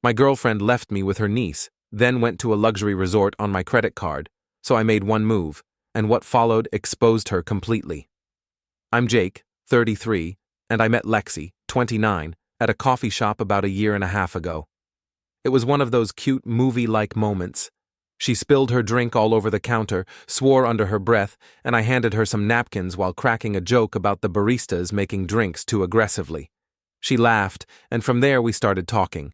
My girlfriend left me with her niece, then went to a luxury resort on my credit card, so I made one move, and what followed exposed her completely. I'm Jake, 33, and I met Lexi, 29, at a coffee shop about a year and a half ago. It was one of those cute movie-like moments. She spilled her drink all over the counter, swore under her breath, and I handed her some napkins while cracking a joke about the baristas making drinks too aggressively. She laughed, and from there we started talking.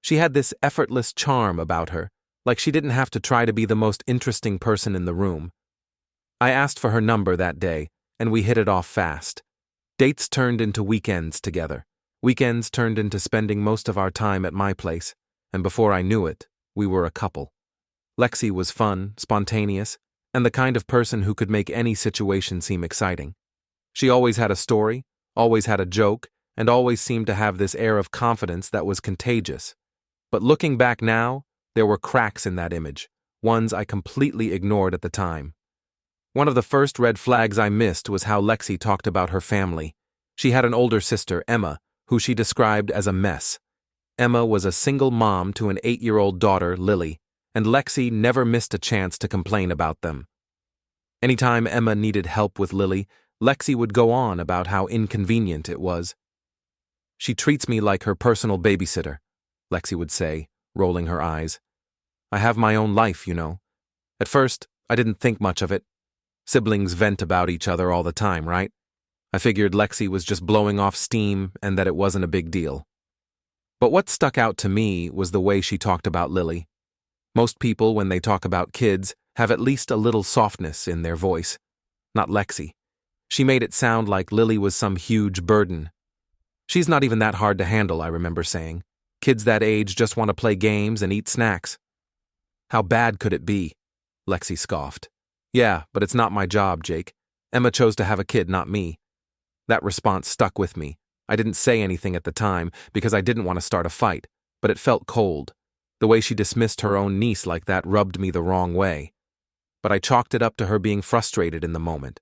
She had this effortless charm about her, like she didn't have to try to be the most interesting person in the room. I asked for her number that day, and we hit it off fast. Dates turned into weekends together. Weekends turned into spending most of our time at my place, and before I knew it, we were a couple. Lexi was fun, spontaneous, and the kind of person who could make any situation seem exciting. She always had a story, always had a joke, and always seemed to have this air of confidence that was contagious. But looking back now, there were cracks in that image, ones I completely ignored at the time. One of the first red flags I missed was how Lexi talked about her family. She had an older sister, Emma, who she described as a mess. Emma was a single mom to an 8-year-old daughter, Lily, and Lexi never missed a chance to complain about them. Anytime Emma needed help with Lily, Lexi would go on about how inconvenient it was. "She treats me like her personal babysitter," Lexi would say, rolling her eyes. "I have my own life, you know. At first, I didn't think much of it. Siblings vent about each other all the time, right? I figured Lexi was just blowing off steam and that it wasn't a big deal." But what stuck out to me was the way she talked about Lily. Most people, when they talk about kids, have at least a little softness in their voice. Not Lexi. She made it sound like Lily was some huge burden. "She's not even that hard to handle," I remember saying. "Kids that age just want to play games and eat snacks." "How bad could it be?" Lexi scoffed. "Yeah, but it's not my job, Jake. Emma chose to have a kid, not me." That response stuck with me. I didn't say anything at the time because I didn't want to start a fight, but it felt cold. The way she dismissed her own niece like that rubbed me the wrong way. But I chalked it up to her being frustrated in the moment.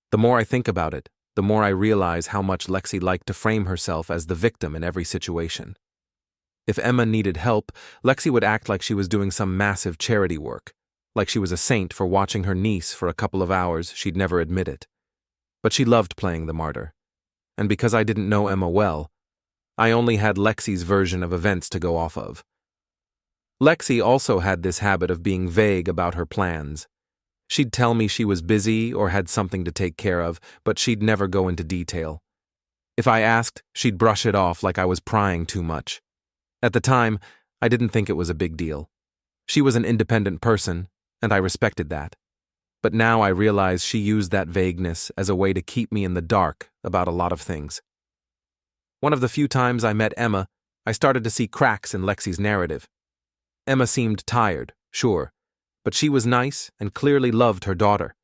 The more I think about it, the more I realize how much Lexi liked to frame herself as the victim in every situation. If Emma needed help, Lexi would act like she was doing some massive charity work, like she was a saint for watching her niece for a couple of hours. She'd never admit it. But she loved playing the martyr. And because I didn't know Emma well, I only had Lexi's version of events to go off of. Lexi also had this habit of being vague about her plans. She'd tell me she was busy or had something to take care of, but she'd never go into detail. If I asked, she'd brush it off like I was prying too much. At the time, I didn't think it was a big deal. She was an independent person, and I respected that. But now I realize she used that vagueness as a way to keep me in the dark about a lot of things. One of the few times I met Emma, I started to see cracks in Lexi's narrative. Emma seemed tired, sure, but she was nice and clearly loved her daughter.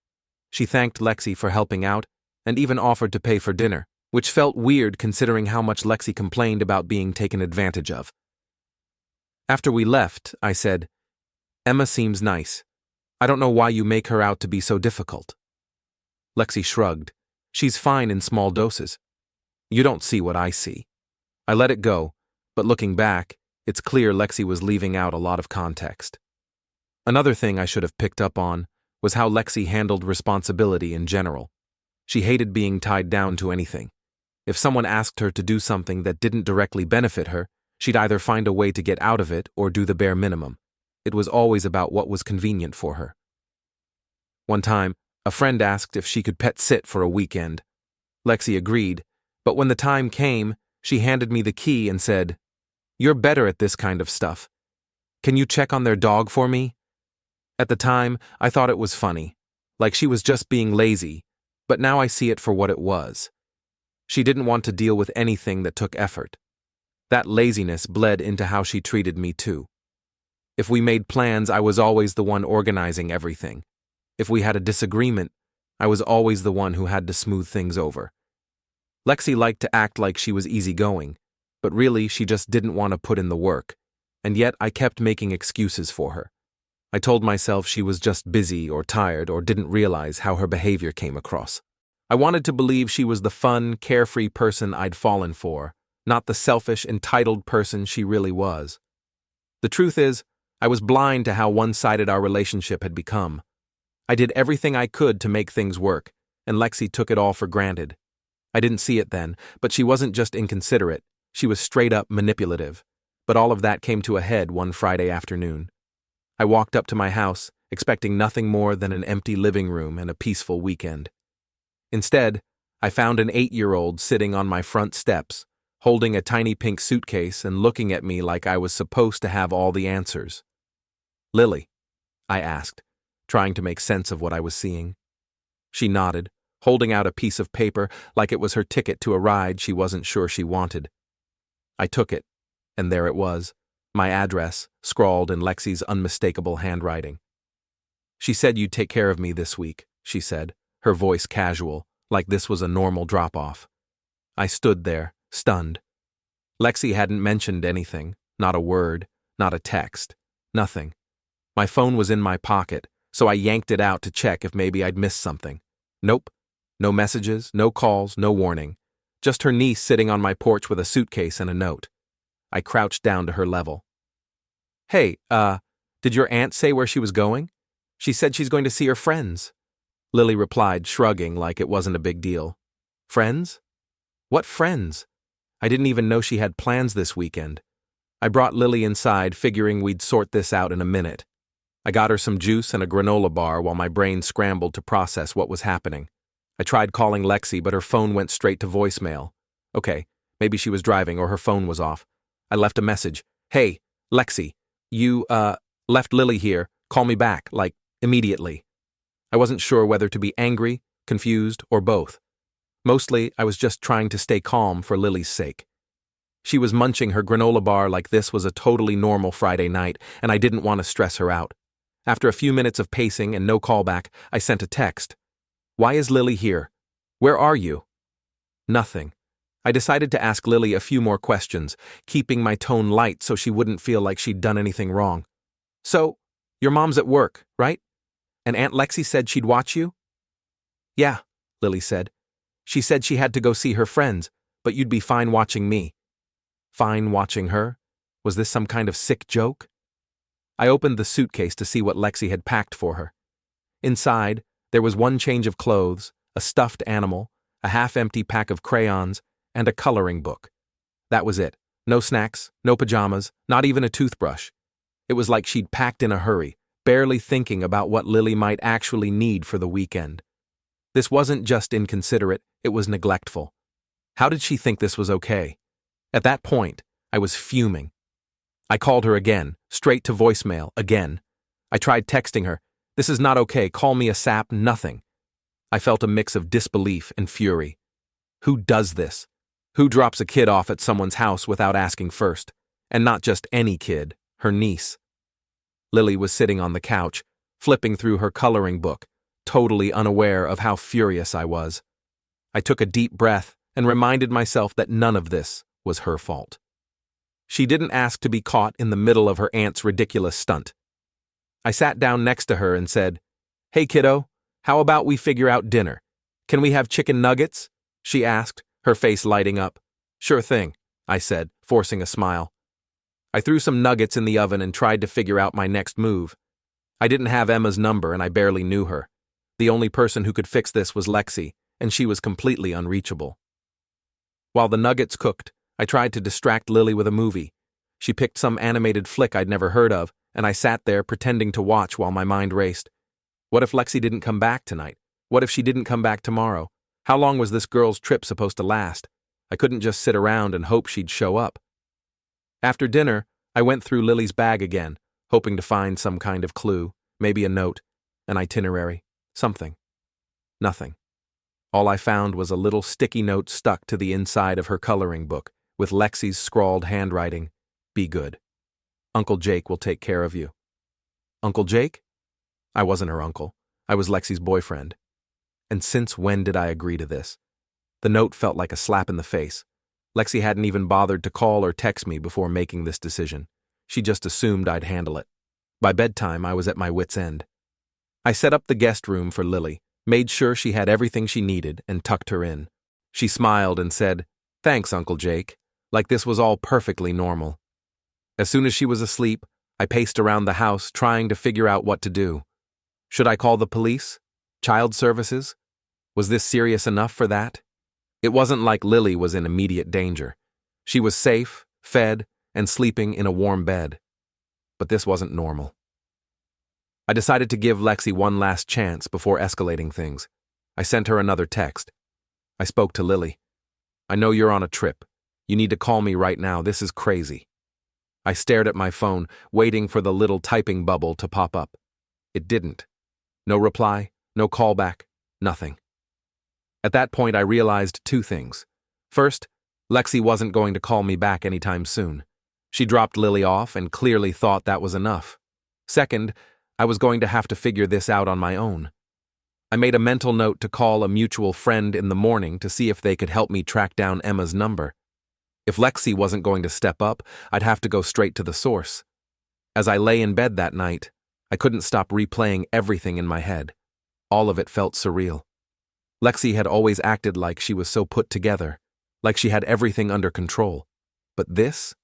She thanked Lexi for helping out and even offered to pay for dinner, which felt weird considering how much Lexi complained about being taken advantage of. After we left, I said, "Emma seems nice. I don't know why you make her out to be so difficult." Lexi shrugged. "She's fine in small doses. You don't see what I see." I let it go, but looking back, it's clear Lexi was leaving out a lot of context. Another thing I should have picked up on was how Lexi handled responsibility in general. She hated being tied down to anything. If someone asked her to do something that didn't directly benefit her, she'd either find a way to get out of it or do the bare minimum. It was always about what was convenient for her. One time, a friend asked if she could pet sit for a weekend. Lexi agreed, but when the time came, she handed me the key and said, "You're better at this kind of stuff. Can you check on their dog for me?" At the time, I thought it was funny, like she was just being lazy, but now I see it for what it was. She didn't want to deal with anything that took effort. That laziness bled into how she treated me too. If we made plans, I was always the one organizing everything. If we had a disagreement, I was always the one who had to smooth things over. Lexi liked to act like she was easygoing, but really she just didn't want to put in the work, and yet I kept making excuses for her. I told myself she was just busy or tired or didn't realize how her behavior came across. I wanted to believe she was the fun, carefree person I'd fallen for, not the selfish, entitled person she really was. The truth is, I was blind to how one-sided our relationship had become. I did everything I could to make things work, and Lexi took it all for granted. I didn't see it then, but she wasn't just inconsiderate, she was straight-up manipulative. But all of that came to a head one Friday afternoon. I walked up to my house, expecting nothing more than an empty living room and a peaceful weekend. Instead, I found an 8-year-old sitting on my front steps, holding a tiny pink suitcase and looking at me like I was supposed to have all the answers. "Lily?" I asked, trying to make sense of what I was seeing. She nodded, holding out a piece of paper like it was her ticket to a ride she wasn't sure she wanted. I took it, and there it was, my address, scrawled in Lexi's unmistakable handwriting. "She said you'd take care of me this week," she said, her voice casual, like this was a normal drop-off. I stood there, stunned. Lexi hadn't mentioned anything, not a word, not a text, nothing. My phone was in my pocket, so I yanked it out to check if maybe I'd missed something. Nope. No messages, no calls, no warning. Just her niece sitting on my porch with a suitcase and a note. I crouched down to her level. "Hey, did your aunt say where she was going? She said she's going to see her friends." Lily replied, shrugging like it wasn't a big deal. "Friends? What friends? I didn't even know she had plans this weekend." I brought Lily inside, figuring we'd sort this out in a minute. I got her some juice and a granola bar while my brain scrambled to process what was happening. I tried calling Lexi, but her phone went straight to voicemail. Okay, maybe she was driving or her phone was off. I left a message. "Hey, Lexi, you, left Lily here. Call me back, like, immediately." I wasn't sure whether to be angry, confused, or both. Mostly, I was just trying to stay calm for Lily's sake. She was munching her granola bar like this was a totally normal Friday night, and I didn't want to stress her out. After a few minutes of pacing and no callback, I sent a text. "Why is Lily here? Where are you?" Nothing. I decided to ask Lily a few more questions, keeping my tone light so she wouldn't feel like she'd done anything wrong. "So, your mom's at work, right? And Aunt Lexi said she'd watch you?" "Yeah," Lily said. "She said she had to go see her friends, but you'd be fine watching me." Fine watching her? Was this some kind of sick joke? I opened the suitcase to see what Lexi had packed for her. Inside, there was one change of clothes, a stuffed animal, a half-empty pack of crayons, and a coloring book. That was it. No snacks, no pajamas, not even a toothbrush. It was like she'd packed in a hurry, barely thinking about what Lily might actually need for the weekend. This wasn't just inconsiderate, it was neglectful. How did she think this was okay? At that point, I was fuming. I called her again, straight to voicemail, again. I tried texting her, "This is not okay, call me a sap," nothing. I felt a mix of disbelief and fury. Who does this? Who drops a kid off at someone's house without asking first? And not just any kid, her niece. Lily was sitting on the couch, flipping through her coloring book, totally unaware of how furious I was. I took a deep breath and reminded myself that none of this was her fault. She didn't ask to be caught in the middle of her aunt's ridiculous stunt. I sat down next to her and said, "Hey kiddo, how about we figure out dinner? Can we have chicken nuggets?" she asked, her face lighting up. "Sure thing," I said, forcing a smile. I threw some nuggets in the oven and tried to figure out my next move. I didn't have Emma's number and I barely knew her. The only person who could fix this was Lexi, and she was completely unreachable. While the nuggets cooked, I tried to distract Lily with a movie. She picked some animated flick I'd never heard of, and I sat there pretending to watch while my mind raced. What if Lexi didn't come back tonight? What if she didn't come back tomorrow? How long was this girl's trip supposed to last? I couldn't just sit around and hope she'd show up. After dinner, I went through Lily's bag again, hoping to find some kind of clue, maybe a note, an itinerary, something. Nothing. All I found was a little sticky note stuck to the inside of her coloring book, with Lexi's scrawled handwriting, "Be good. Uncle Jake will take care of you." Uncle Jake? I wasn't her uncle. I was Lexi's boyfriend. And since when did I agree to this? The note felt like a slap in the face. Lexi hadn't even bothered to call or text me before making this decision. She just assumed I'd handle it. By bedtime, I was at my wit's end. I set up the guest room for Lily, made sure she had everything she needed, and tucked her in. She smiled and said, "Thanks, Uncle Jake," like this was all perfectly normal. As soon as she was asleep, I paced around the house trying to figure out what to do. Should I call the police? Child services? Was this serious enough for that? It wasn't like Lily was in immediate danger. She was safe, fed, and sleeping in a warm bed. But this wasn't normal. I decided to give Lexi one last chance before escalating things. I sent her another text. I spoke to Lily. I know you're on a trip. You need to call me right now. This is crazy. I stared at my phone, waiting for the little typing bubble to pop up. It didn't. No reply, no callback, nothing. At that point, I realized two things. First, Lexi wasn't going to call me back anytime soon. She dropped Lily off and clearly thought that was enough. Second, I was going to have to figure this out on my own. I made a mental note to call a mutual friend in the morning to see if they could help me track down Emma's number. If Lexi wasn't going to step up, I'd have to go straight to the source. As I lay in bed that night, I couldn't stop replaying everything in my head. All of it felt surreal. Lexi had always acted like she was so put together, like she had everything under control. But this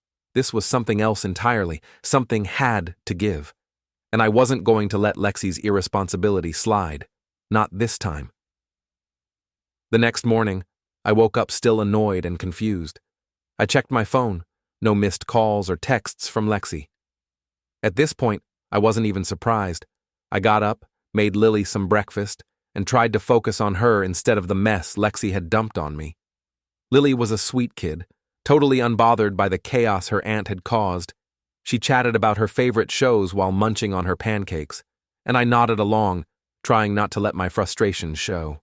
was something else entirely. Something had to give. And I wasn't going to let Lexi's irresponsibility slide. Not this time. The next morning, I woke up still annoyed and confused. I checked my phone. No missed calls or texts from Lexi. At this point, I wasn't even surprised. I got up, made Lily some breakfast, and tried to focus on her instead of the mess Lexi had dumped on me. Lily was a sweet kid, totally unbothered by the chaos her aunt had caused. She chatted about her favorite shows while munching on her pancakes, and I nodded along, trying not to let my frustration show.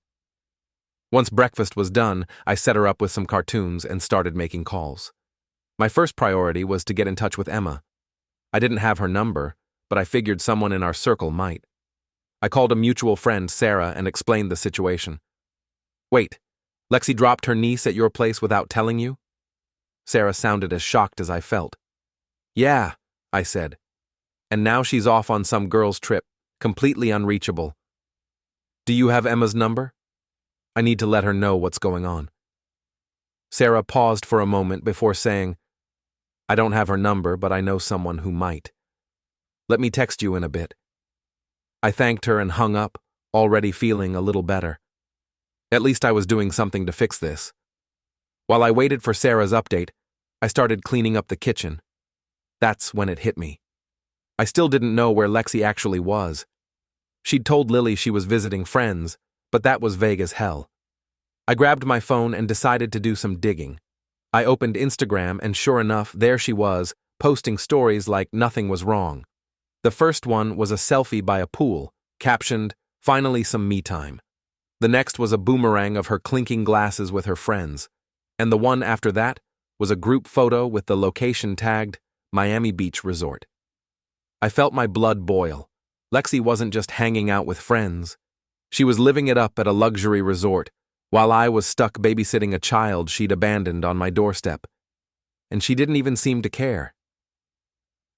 Once breakfast was done, I set her up with some cartoons and started making calls. My first priority was to get in touch with Emma. I didn't have her number, but I figured someone in our circle might. I called a mutual friend, Sarah, and explained the situation. Wait, Lexi dropped her niece at your place without telling you? Sarah sounded as shocked as I felt. Yeah, I said. And now she's off on some girl's trip, completely unreachable. Do you have Emma's number? I need to let her know what's going on. Sarah paused for a moment before saying, I don't have her number, but I know someone who might. Let me text you in a bit. I thanked her and hung up, already feeling a little better. At least I was doing something to fix this. While I waited for Sarah's update, I started cleaning up the kitchen. That's when it hit me. I still didn't know where Lexi actually was. She'd told Lily she was visiting friends, but that was vague as hell. I grabbed my phone and decided to do some digging. I opened Instagram and sure enough, there she was, posting stories like nothing was wrong. The first one was a selfie by a pool, captioned, "Finally some me time." The next was a boomerang of her clinking glasses with her friends. And the one after that was a group photo with the location tagged Miami Beach Resort. I felt my blood boil. Lexi wasn't just hanging out with friends. She was living it up at a luxury resort, while I was stuck babysitting a child she'd abandoned on my doorstep. And she didn't even seem to care.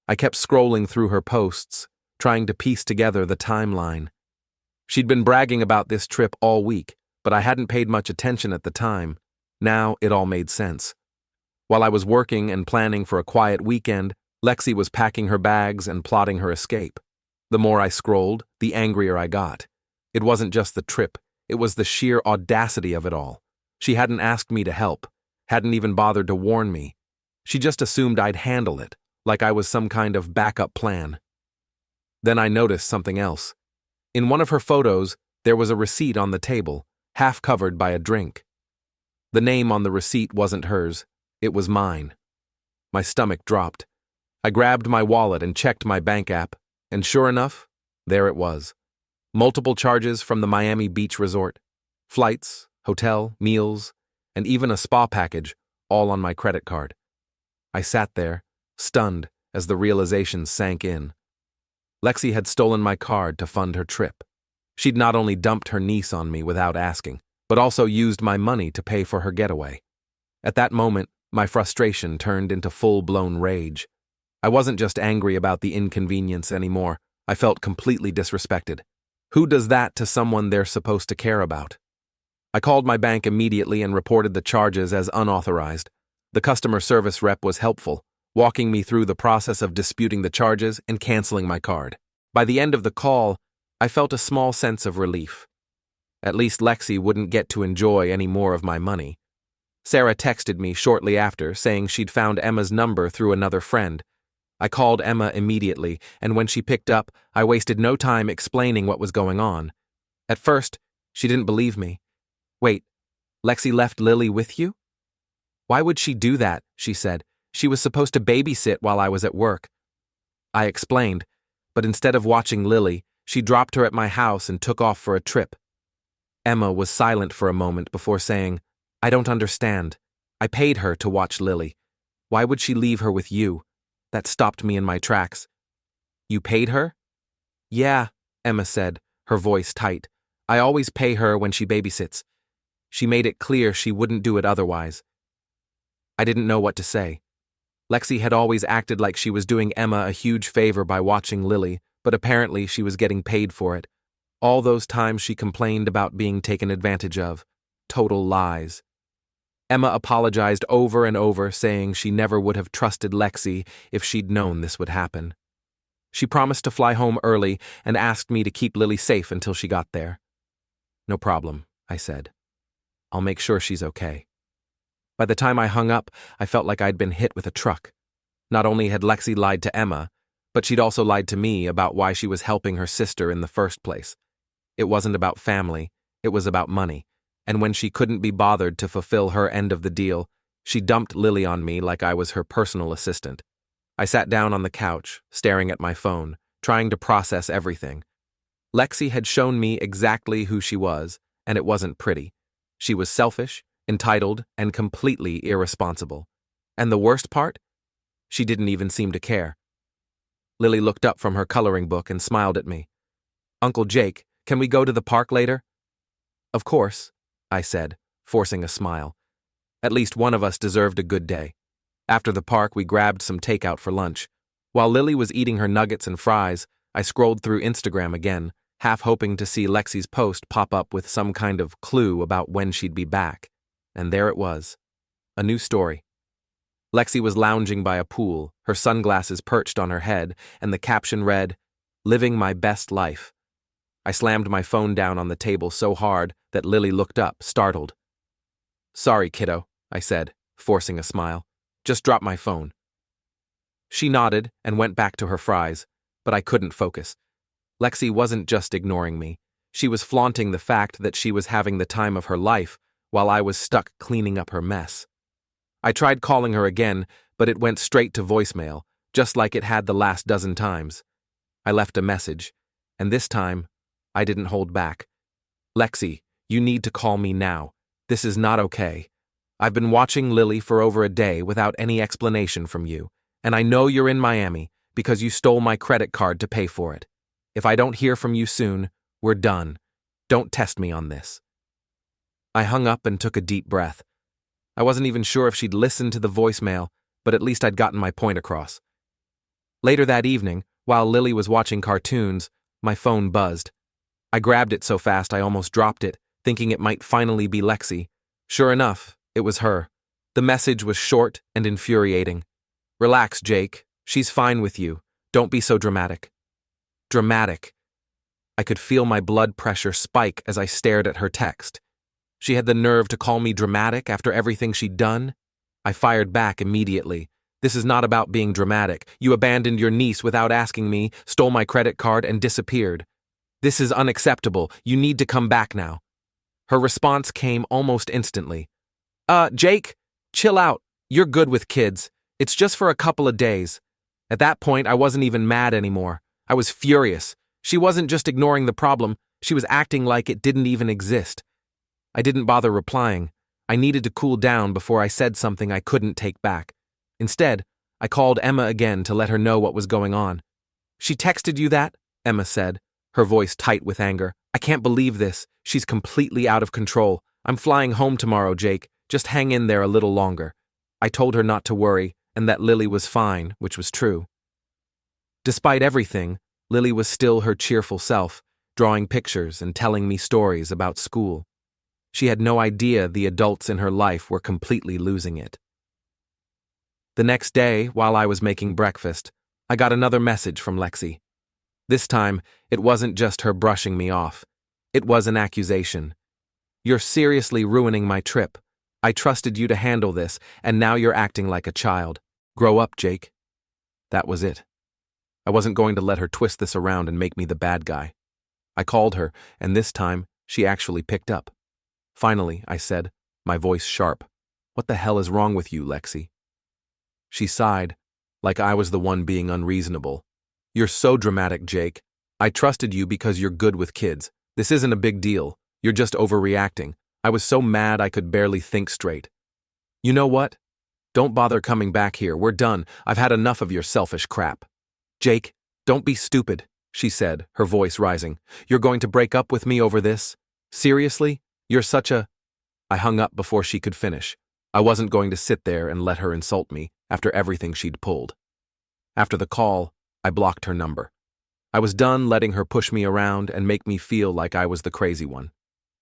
I kept scrolling through her posts, trying to piece together the timeline. She'd been bragging about this trip all week, but I hadn't paid much attention at the time. Now it all made sense. While I was working and planning for a quiet weekend, Lexi was packing her bags and plotting her escape. The more I scrolled, the angrier I got. It wasn't just the trip, it was the sheer audacity of it all. She hadn't asked me to help, hadn't even bothered to warn me. She just assumed I'd handle it, like I was some kind of backup plan. Then I noticed something else. In one of her photos, there was a receipt on the table, half covered by a drink. The name on the receipt wasn't hers, it was mine. My stomach dropped. I grabbed my wallet and checked my bank app, and sure enough, there it was. Multiple charges from the Miami Beach Resort. Flights, hotel, meals, and even a spa package, all on my credit card. I sat there, stunned, as the realization sank in. Lexi had stolen my card to fund her trip. She'd not only dumped her niece on me without asking, but also used my money to pay for her getaway. At that moment, my frustration turned into full-blown rage. I wasn't just angry about the inconvenience anymore. I felt completely disrespected. Who does that to someone they're supposed to care about? I called my bank immediately and reported the charges as unauthorized. The customer service rep was helpful, walking me through the process of disputing the charges and canceling my card. By the end of the call, I felt a small sense of relief. At least Lexi wouldn't get to enjoy any more of my money. Sarah texted me shortly after, saying she'd found Emma's number through another friend. I called Emma immediately, and when she picked up, I wasted no time explaining what was going on. At first, she didn't believe me. "Wait, Lexi left Lily with you?" "Why would she do that?" she said. "She was supposed to babysit while I was at work." I explained, but instead of watching Lily, she dropped her at my house and took off for a trip. Emma was silent for a moment before saying, "I don't understand. I paid her to watch Lily. Why would she leave her with you?" That stopped me in my tracks. "You paid her?" "Yeah," Emma said, her voice tight. "I always pay her when she babysits. She made it clear she wouldn't do it otherwise." I didn't know what to say. Lexi had always acted like she was doing Emma a huge favor by watching Lily, but apparently she was getting paid for it. All those times she complained about being taken advantage of. Total lies. Emma apologized over and over, saying she never would have trusted Lexi if she'd known this would happen. She promised to fly home early and asked me to keep Lily safe until she got there. "No problem," I said. "I'll make sure she's okay." By the time I hung up, I felt like I'd been hit with a truck. Not only had Lexi lied to Emma, but she'd also lied to me about why she was helping her sister in the first place. It wasn't about family, it was about money, and when she couldn't be bothered to fulfill her end of the deal, she dumped Lily on me like I was her personal assistant. I sat down on the couch, staring at my phone, trying to process everything. Lexi had shown me exactly who she was, and it wasn't pretty. She was selfish, entitled, and completely irresponsible. And the worst part? She didn't even seem to care. Lily looked up from her coloring book and smiled at me. "Uncle Jake, can we go to the park later?" "Of course," I said, forcing a smile. At least one of us deserved a good day. After the park, we grabbed some takeout for lunch. While Lily was eating her nuggets and fries, I scrolled through Instagram again, half hoping to see Lexi's post pop up with some kind of clue about when she'd be back. And there it was. A new story. Lexi was lounging by a pool, her sunglasses perched on her head, and the caption read, "Living my best life." I slammed my phone down on the table so hard that Lily looked up, startled. "Sorry, kiddo," I said, forcing a smile. "Just drop my phone." She nodded and went back to her fries, but I couldn't focus. Lexi wasn't just ignoring me. She was flaunting the fact that she was having the time of her life while I was stuck cleaning up her mess. I tried calling her again, but it went straight to voicemail, just like it had the last dozen times. I left a message, and this time, I didn't hold back. "Lexi, you need to call me now. This is not okay. I've been watching Lily for over a day without any explanation from you, and I know you're in Miami because you stole my credit card to pay for it. If I don't hear from you soon, we're done. Don't test me on this." I hung up and took a deep breath. I wasn't even sure if she'd listened to the voicemail, but at least I'd gotten my point across. Later that evening, while Lily was watching cartoons, my phone buzzed. I grabbed it so fast I almost dropped it, thinking it might finally be Lexi. Sure enough, it was her. The message was short and infuriating. "Relax, Jake. She's fine with you. Don't be so dramatic." Dramatic. I could feel my blood pressure spike as I stared at her text. She had the nerve to call me dramatic after everything she'd done? I fired back immediately. "This is not about being dramatic. You abandoned your niece without asking me, stole my credit card, and disappeared. This is unacceptable. You need to come back now." Her response came almost instantly. Jake, chill out. You're good with kids. It's just for a couple of days." At that point, I wasn't even mad anymore. I was furious. She wasn't just ignoring the problem, she was acting like it didn't even exist. I didn't bother replying. I needed to cool down before I said something I couldn't take back. Instead, I called Emma again to let her know what was going on. "She texted you that?" Emma said, her voice tight with anger. "I can't believe this. She's completely out of control. I'm flying home tomorrow, Jake. Just hang in there a little longer." I told her not to worry and that Lily was fine, which was true. Despite everything, Lily was still her cheerful self, drawing pictures and telling me stories about school. She had no idea the adults in her life were completely losing it. The next day, while I was making breakfast, I got another message from Lexi. This time, it wasn't just her brushing me off. It was an accusation. "You're seriously ruining my trip. I trusted you to handle this, and now you're acting like a child. Grow up, Jake." That was it. I wasn't going to let her twist this around and make me the bad guy. I called her, and this time, she actually picked up. "Finally," I said, my voice sharp. "What the hell is wrong with you, Lexi?" She sighed, like I was the one being unreasonable. "You're so dramatic, Jake. I trusted you because you're good with kids. This isn't a big deal. You're just overreacting. I was so mad I could barely think straight." "You know what? Don't bother coming back here. We're done. I've had enough of your selfish crap." "Jake, don't be stupid," she said, her voice rising. "You're going to break up with me over this? Seriously? You're such a—" I hung up before she could finish. I wasn't going to sit there and let her insult me after everything she'd pulled. After the call, I blocked her number. I was done letting her push me around and make me feel like I was the crazy one.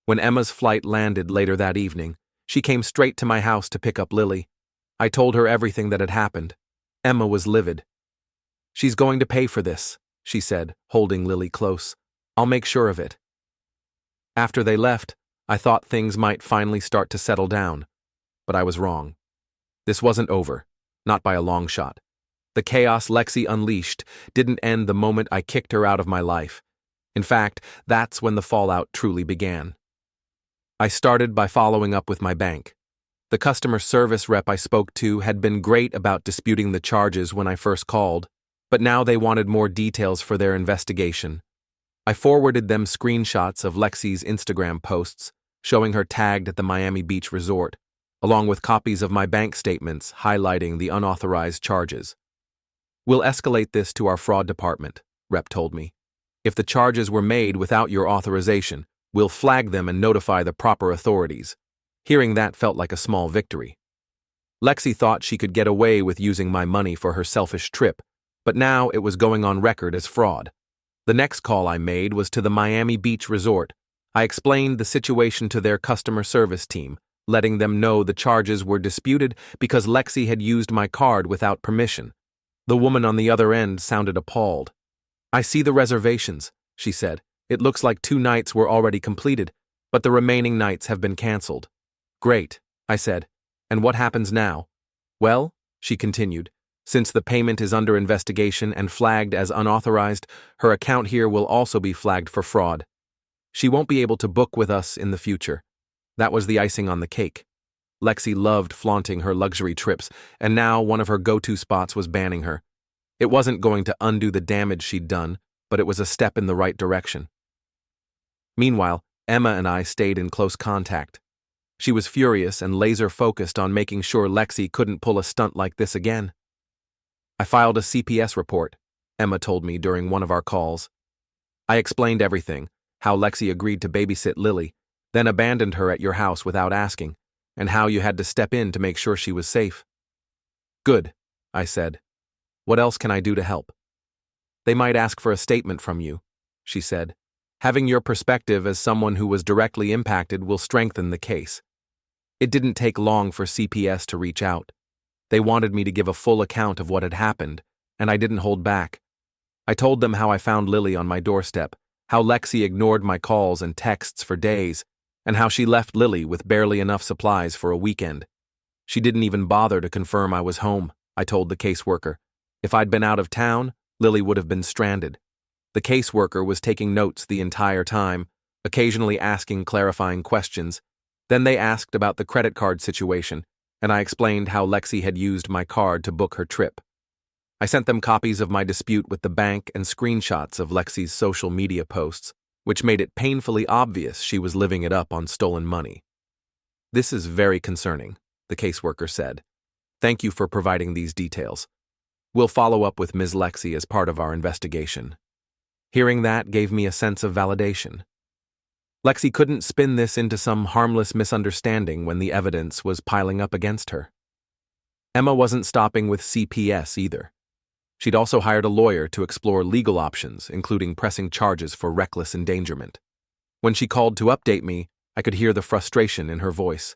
When Emma's flight landed later that evening, she came straight to my house to pick up Lily. I told her everything that had happened. Emma was livid. "She's going to pay for this," she said, holding Lily close. "I'll make sure of it." After they left, I thought things might finally start to settle down, but I was wrong. This wasn't over, not by a long shot. The chaos Lexi unleashed didn't end the moment I kicked her out of my life. In fact, that's when the fallout truly began. I started by following up with my bank. The customer service rep I spoke to had been great about disputing the charges when I first called, but now they wanted more details for their investigation. I forwarded them screenshots of Lexi's Instagram posts, showing her tagged at the Miami Beach resort, along with copies of my bank statements highlighting the unauthorized charges. "We'll escalate this to our fraud department," Rep told me. "If the charges were made without your authorization, we'll flag them and notify the proper authorities." Hearing that felt like a small victory. Lexi thought she could get away with using my money for her selfish trip, but now it was going on record as fraud. The next call I made was to the Miami Beach resort. I explained the situation to their customer service team, letting them know the charges were disputed because Lexi had used my card without permission. The woman on the other end sounded appalled. "I see the reservations," she said. "It looks like 2 nights were already completed, but the remaining nights have been canceled." "Great," I said. "And what happens now?" "Well," she continued, "since the payment is under investigation and flagged as unauthorized, her account here will also be flagged for fraud. She won't be able to book with us in the future." That was the icing on the cake. Lexi loved flaunting her luxury trips, and now one of her go-to spots was banning her. It wasn't going to undo the damage she'd done, but it was a step in the right direction. Meanwhile, Emma and I stayed in close contact. She was furious and laser-focused on making sure Lexi couldn't pull a stunt like this again. "I filed a CPS report," Emma told me during one of our calls. I explained everything, how Lexi agreed to babysit Lily, then abandoned her at your house without asking, and how you had to step in to make sure she was safe. "Good," I said. "What else can I do to help?" "They might ask for a statement from you," she said. "Having your perspective as someone who was directly impacted will strengthen the case." It didn't take long for CPS to reach out. They wanted me to give a full account of what had happened, and I didn't hold back. I told them how I found Lily on my doorstep, how Lexi ignored my calls and texts for days, and how she left Lily with barely enough supplies for a weekend. She didn't even bother to confirm I was home, I told the caseworker. If I'd been out of town, Lily would have been stranded. The caseworker was taking notes the entire time, occasionally asking clarifying questions. Then they asked about the credit card situation, and I explained how Lexi had used my card to book her trip. I sent them copies of my dispute with the bank and screenshots of Lexi's social media posts, which made it painfully obvious she was living it up on stolen money. "This is very concerning," the caseworker said. "Thank you for providing these details. We'll follow up with Ms. Lexi as part of our investigation." Hearing that gave me a sense of validation. Lexi couldn't spin this into some harmless misunderstanding when the evidence was piling up against her. Emma wasn't stopping with CPS either. She'd also hired a lawyer to explore legal options, including pressing charges for reckless endangerment. When she called to update me, I could hear the frustration in her voice.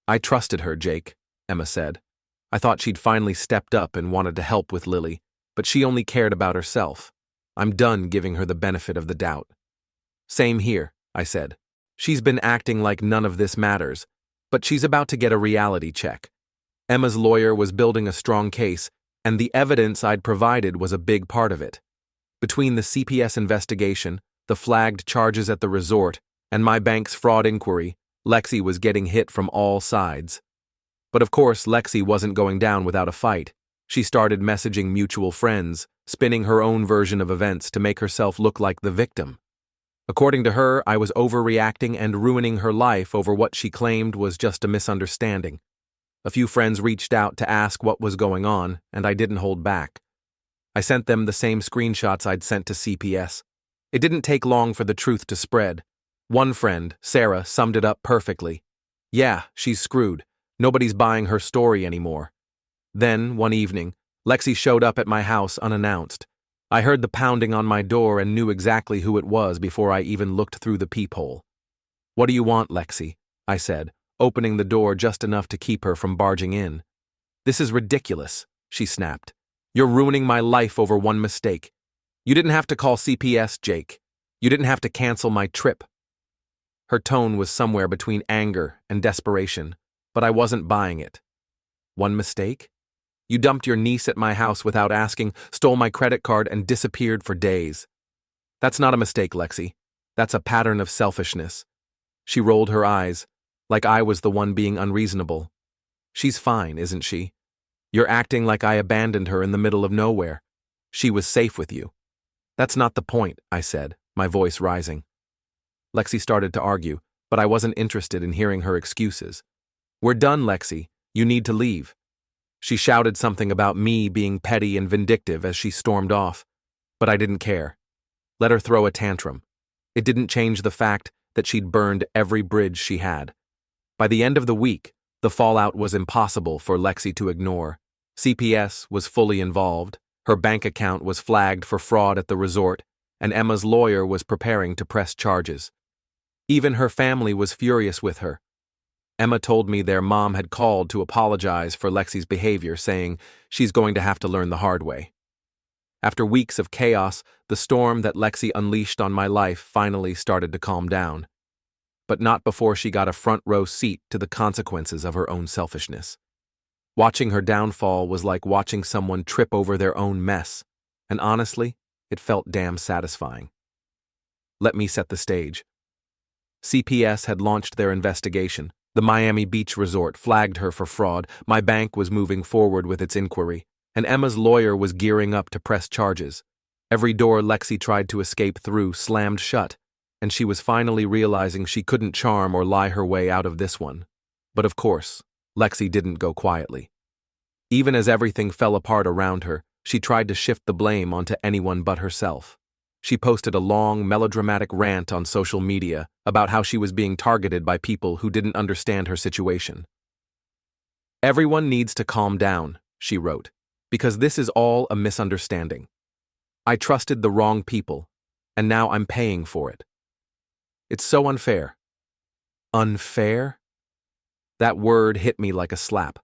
"I trusted her, Jake," Emma said. I thought she'd finally stepped up and wanted to help with Lily, but she only cared about herself. I'm done giving her the benefit of the doubt. Same here, I said. She's been acting like none of this matters, but she's about to get a reality check. Emma's lawyer was building a strong case, and the evidence I'd provided was a big part of it. Between the CPS investigation, the flagged charges at the resort, and my bank's fraud inquiry, Lexi was getting hit from all sides. But of course, Lexi wasn't going down without a fight. She started messaging mutual friends, spinning her own version of events to make herself look like the victim. According to her, I was overreacting and ruining her life over what she claimed was just a misunderstanding. A few friends reached out to ask what was going on, and I didn't hold back. I sent them the same screenshots I'd sent to CPS. It didn't take long for the truth to spread. One friend, Sarah, summed it up perfectly. Yeah, she's screwed. Nobody's buying her story anymore. Then, one evening, Lexi showed up at my house unannounced. I heard the pounding on my door and knew exactly who it was before I even looked through the peephole. "What do you want, Lexi?" I said, opening the door just enough to keep her from barging in. "This is ridiculous," she snapped. "You're ruining my life over one mistake. You didn't have to call CPS, Jake. You didn't have to cancel my trip." Her tone was somewhere between anger and desperation, but I wasn't buying it. One mistake? You dumped your niece at my house without asking, stole my credit card, and disappeared for days. That's not a mistake, Lexi. That's a pattern of selfishness. She rolled her eyes, like I was the one being unreasonable. She's fine, isn't she? You're acting like I abandoned her in the middle of nowhere. She was safe with you. That's not the point, I said, my voice rising. Lexi started to argue, but I wasn't interested in hearing her excuses. "We're done, Lexi. You need to leave." She shouted something about me being petty and vindictive as she stormed off, but I didn't care. Let her throw a tantrum. It didn't change the fact that she'd burned every bridge she had. By the end of the week, the fallout was impossible for Lexi to ignore. CPS was fully involved, her bank account was flagged for fraud at the resort, and Emma's lawyer was preparing to press charges. Even her family was furious with her. Emma told me their mom had called to apologize for Lexi's behavior, saying she's going to have to learn the hard way. After weeks of chaos, the storm that Lexi unleashed on my life finally started to calm down. But not before she got a front row seat to the consequences of her own selfishness. Watching her downfall was like watching someone trip over their own mess, and honestly, it felt damn satisfying. Let me set the stage. CPS had launched their investigation. The Miami Beach resort flagged her for fraud, my bank was moving forward with its inquiry, and Emma's lawyer was gearing up to press charges. Every door Lexi tried to escape through slammed shut, and she was finally realizing she couldn't charm or lie her way out of this one. But of course, Lexi didn't go quietly. Even as everything fell apart around her, she tried to shift the blame onto anyone but herself. She posted a long, melodramatic rant on social media about how she was being targeted by people who didn't understand her situation. "Everyone needs to calm down," she wrote, "because this is all a misunderstanding. I trusted the wrong people, and now I'm paying for it. It's so unfair." Unfair? That word hit me like a slap.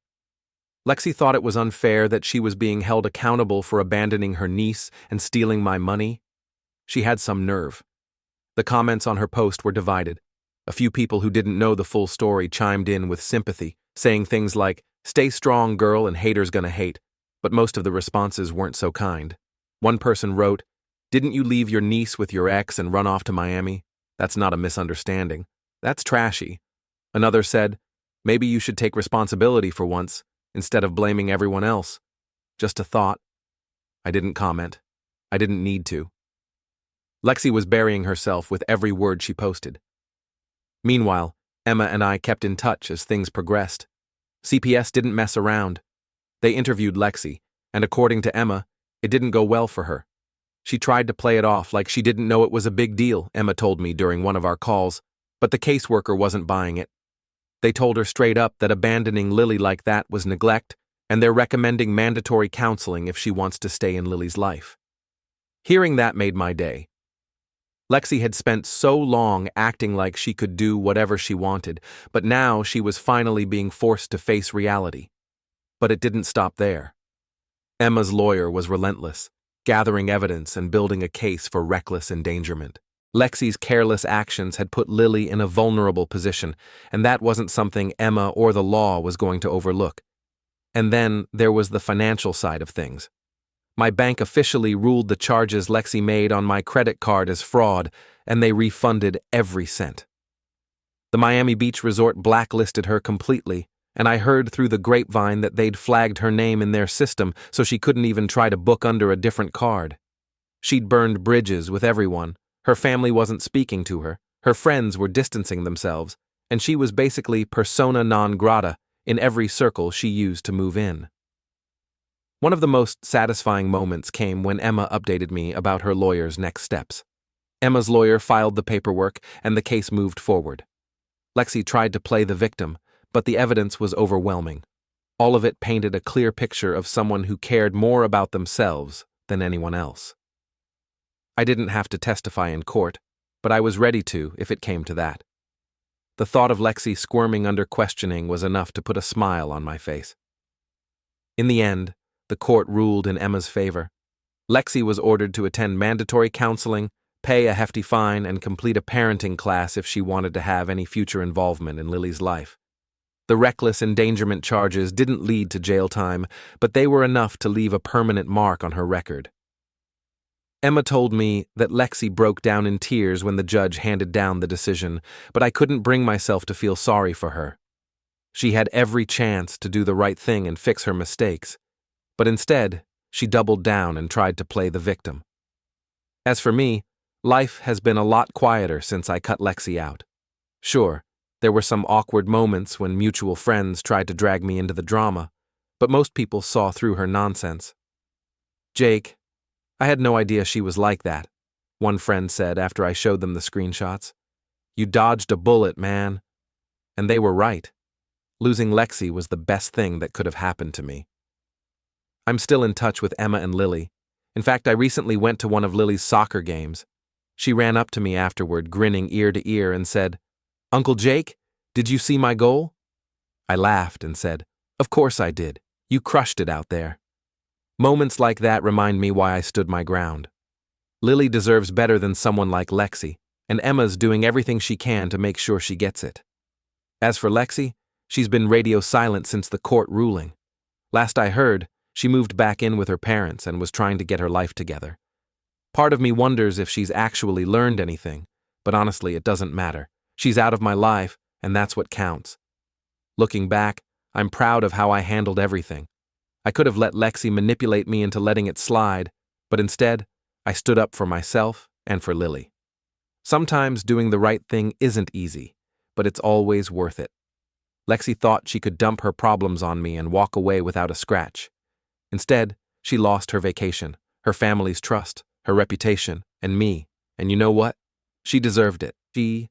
Lexi thought it was unfair that she was being held accountable for abandoning her niece and stealing my money. She had some nerve. The comments on her post were divided. A few people who didn't know the full story chimed in with sympathy, saying things like, "Stay strong, girl, and haters gonna hate," but most of the responses weren't so kind. One person wrote, "Didn't you leave your niece with your ex and run off to Miami? That's not a misunderstanding. That's trashy." Another said, "Maybe you should take responsibility for once, instead of blaming everyone else. Just a thought." I didn't comment. I didn't need to. Lexi was burying herself with every word she posted. Meanwhile, Emma and I kept in touch as things progressed. CPS didn't mess around. They interviewed Lexi, and according to Emma, it didn't go well for her. She tried to play it off like she didn't know it was a big deal, Emma told me during one of our calls, but the caseworker wasn't buying it. They told her straight up that abandoning Lily like that was neglect, and they're recommending mandatory counseling if she wants to stay in Lily's life. Hearing that made my day. Lexi had spent so long acting like she could do whatever she wanted, but now she was finally being forced to face reality. But it didn't stop there. Emma's lawyer was relentless, gathering evidence and building a case for reckless endangerment. Lexi's careless actions had put Lily in a vulnerable position, and that wasn't something Emma or the law was going to overlook. And then there was the financial side of things. My bank officially ruled the charges Lexi made on my credit card as fraud, and they refunded every cent. The Miami Beach resort blacklisted her completely, and I heard through the grapevine that they'd flagged her name in their system so she couldn't even try to book under a different card. She'd burned bridges with everyone, her family wasn't speaking to her, her friends were distancing themselves, and she was basically persona non grata in every circle she used to move in. One of the most satisfying moments came when Emma updated me about her lawyer's next steps. Emma's lawyer filed the paperwork, and the case moved forward. Lexi tried to play the victim, but the evidence was overwhelming. All of it painted a clear picture of someone who cared more about themselves than anyone else. I didn't have to testify in court, but I was ready to if it came to that. The thought of Lexi squirming under questioning was enough to put a smile on my face. In the end, the court ruled in Emma's favor. Lexi was ordered to attend mandatory counseling, pay a hefty fine, and complete a parenting class if she wanted to have any future involvement in Lily's life. The reckless endangerment charges didn't lead to jail time, but they were enough to leave a permanent mark on her record. Emma told me that Lexi broke down in tears when the judge handed down the decision, but I couldn't bring myself to feel sorry for her. She had every chance to do the right thing and fix her mistakes, but instead, she doubled down and tried to play the victim. As for me, life has been a lot quieter since I cut Lexi out. Sure, there were some awkward moments when mutual friends tried to drag me into the drama, but most people saw through her nonsense. "Jake, I had no idea she was like that," one friend said after I showed them the screenshots. "You dodged a bullet, man." And they were right. Losing Lexi was the best thing that could have happened to me. I'm still in touch with Emma and Lily. In fact, I recently went to one of Lily's soccer games. She ran up to me afterward, grinning ear to ear, and said, "Uncle Jake, did you see my goal?" I laughed and said, "Of course I did. You crushed it out there." Moments like that remind me why I stood my ground. Lily deserves better than someone like Lexi, and Emma's doing everything she can to make sure she gets it. As for Lexi, she's been radio silent since the court ruling. Last I heard, she moved back in with her parents and was trying to get her life together. Part of me wonders if she's actually learned anything, but honestly, it doesn't matter. She's out of my life, and that's what counts. Looking back, I'm proud of how I handled everything. I could have let Lexi manipulate me into letting it slide, but instead, I stood up for myself and for Lily. Sometimes doing the right thing isn't easy, but it's always worth it. Lexi thought she could dump her problems on me and walk away without a scratch. Instead, she lost her vacation, her family's trust, her reputation, and me. And you know what? She deserved it. She